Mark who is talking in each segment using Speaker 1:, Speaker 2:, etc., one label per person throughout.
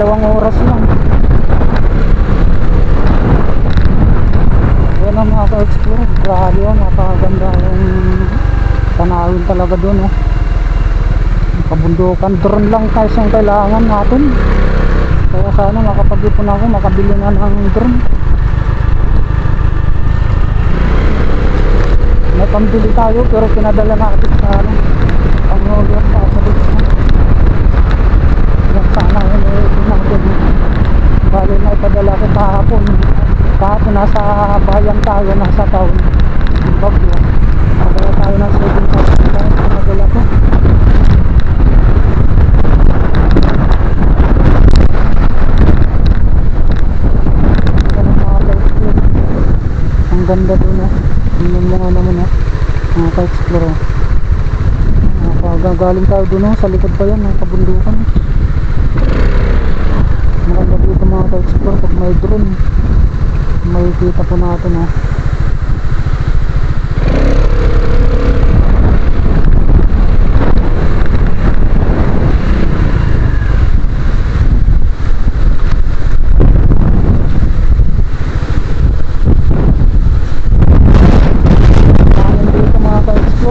Speaker 1: 2 oras lang. Ayan ang mga ka-explore, grabe yan, napakaganda yung tanawin talaga dun, oh. Kabundukan, drone lang guys yung kailangan natin, kaya sana makapag-ipon ako, makabili na ng drone. May pambili tayo pero pinadala natin sa ang order sa salit yan, sana yun natin. Bali na ipadala ko kahapon nasa bayan tayo, nasa town Bagyo, nagdala tayo ng 7,000 dahil pinadala ko. Ang ganda doon, oh. Yung mga naman, oh, mga ka-explore, gagaling tayo doon, oh, sa likod pa yan ng kabundukan. Maganda dito mga ka-explore pag may drone, makikita po natin, oh.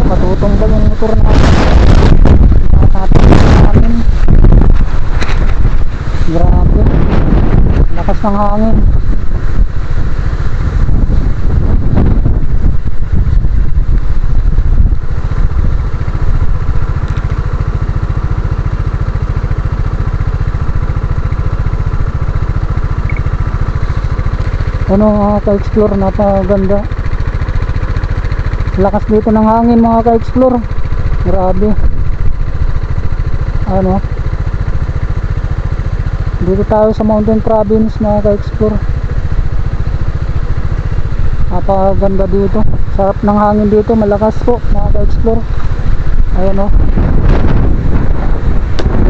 Speaker 1: Matutong ba yung motor natin? Matapos namin. Grabe, lakas ng hangin. Ano mga ka-explore, napaganda. Lakas dito ng hangin mga ka-explore, grabe. Ano, dito tayo sa Mountain Province mga ka-explore, napakaganda dito, sarap ng hangin dito, malakas po mga ka-explore. Ayan, o,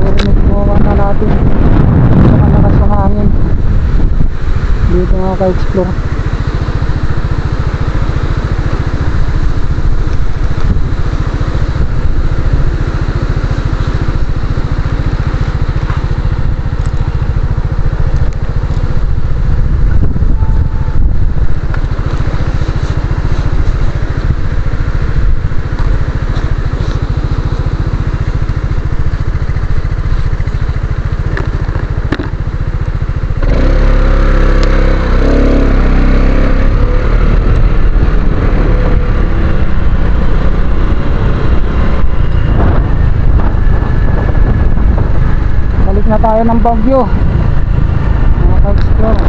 Speaker 1: narinig mo na natin ang malakas ng hangin dito mga ka-explore. Na tayo ng Bagyo mga ka-explore.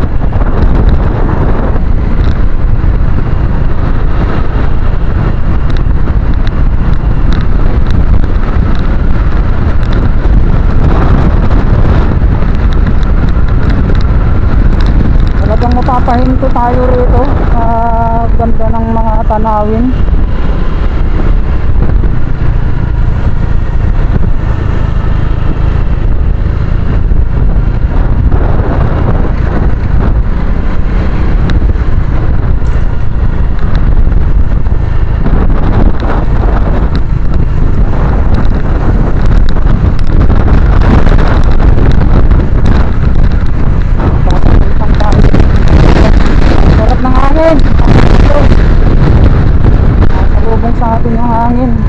Speaker 1: Talagang mapapahinto tayo rito sa ganda ng mga tanawin. Nakasalubong sa atin yung hangin.